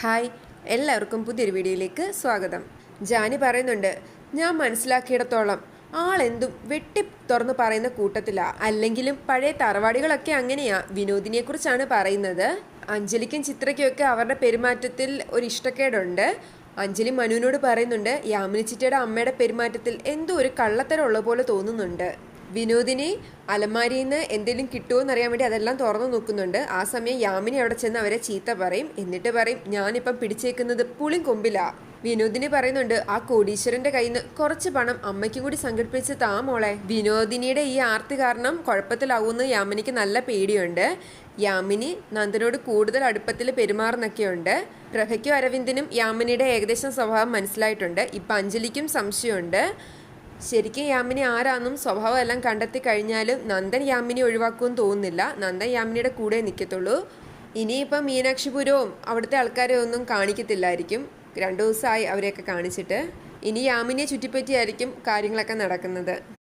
Hi, എല്ലാവർക്കും പുതിയൊരു വീഡിയോയിലേക്ക് സ്വാഗതം. ജാനി പറയുന്നുണ്ട്, ഞാൻ മനസ്സിലാക്കിയിടത്തോളം ആളെന്തും വെട്ടി തുറന്ന് പറയുന്ന കൂട്ടത്തിലാ. അല്ലെങ്കിലും പഴയ തറവാടികളൊക്കെ അങ്ങനെയാ. വിനോദിനെ കുറിച്ചാണ് പറയുന്നത്. അഞ്ജലിക്കും ചിത്രയ്ക്കും ഒക്കെ അവരുടെ പെരുമാറ്റത്തിൽ ഒരു ഇഷ്ടക്കേടുണ്ട്. അഞ്ജലി മനുവിനോട് പറയുന്നുണ്ട്, യാമിനി ചിറ്റയുടെ അമ്മയുടെ പെരുമാറ്റത്തിൽ എന്തോ ഒരു കള്ളത്തരം ഉള്ള പോലെ തോന്നുന്നുണ്ട്. വിനോദിനെ അലമാരിയിൽ നിന്ന് എന്തെങ്കിലും കിട്ടുമോ എന്നറിയാൻ വേണ്ടി അതെല്ലാം തുറന്നു നോക്കുന്നുണ്ട്. ആ സമയം യാമിനി അവിടെ ചെന്ന് അവരെ ചീത്ത പറയും. എന്നിട്ട് പറയും, ഞാനിപ്പം പിടിച്ചേക്കുന്നത് പുളിയും കൊമ്പിലാ. വിനോദിനി പറയുന്നുണ്ട്, ആ കോടീശ്വരന്റെ കയ്യിൽ നിന്ന് കുറച്ച് പണം അമ്മയ്ക്കും കൂടി സംഘടിപ്പിച്ച് താ മോളെ. വിനോദിനിയുടെ ഈ ആർത്തി കാരണം കുഴപ്പത്തിലാവുമെന്ന് യാമിനിക്ക് നല്ല പേടിയുണ്ട്. യാമിനി നന്ദനോട് കൂടുതൽ അടുപ്പത്തിൽ പെരുമാറുന്നൊക്കെയുണ്ട്. പ്രഭയ്ക്കും അരവിന്ദനും യാമിനിയുടെ ഏകദേശം സ്വഭാവം മനസ്സിലായിട്ടുണ്ട്. ഇപ്പം അഞ്ജലിക്കും സംശയമുണ്ട്. ശരിക്കും യാമിനി ആരാന്നും സ്വഭാവം എല്ലാം കണ്ടെത്തി കഴിഞ്ഞാലും നന്ദൻ യാമിനി ഒഴിവാക്കുമെന്ന് തോന്നുന്നില്ല. നന്ദൻ യാമിനിയുടെ കൂടെ നിൽക്കത്തുള്ളൂ. ഇനിയിപ്പം മീനാക്ഷിപുരവും അവിടുത്തെ ആൾക്കാരെ ഒന്നും കാണിക്കത്തില്ലായിരിക്കും. 2 ദിവസമായി അവരെയൊക്കെ കാണിച്ചിട്ട്. ഇനി യാമിനിയെ ചുറ്റിപ്പറ്റിയായിരിക്കും കാര്യങ്ങളൊക്കെ നടക്കുന്നത്.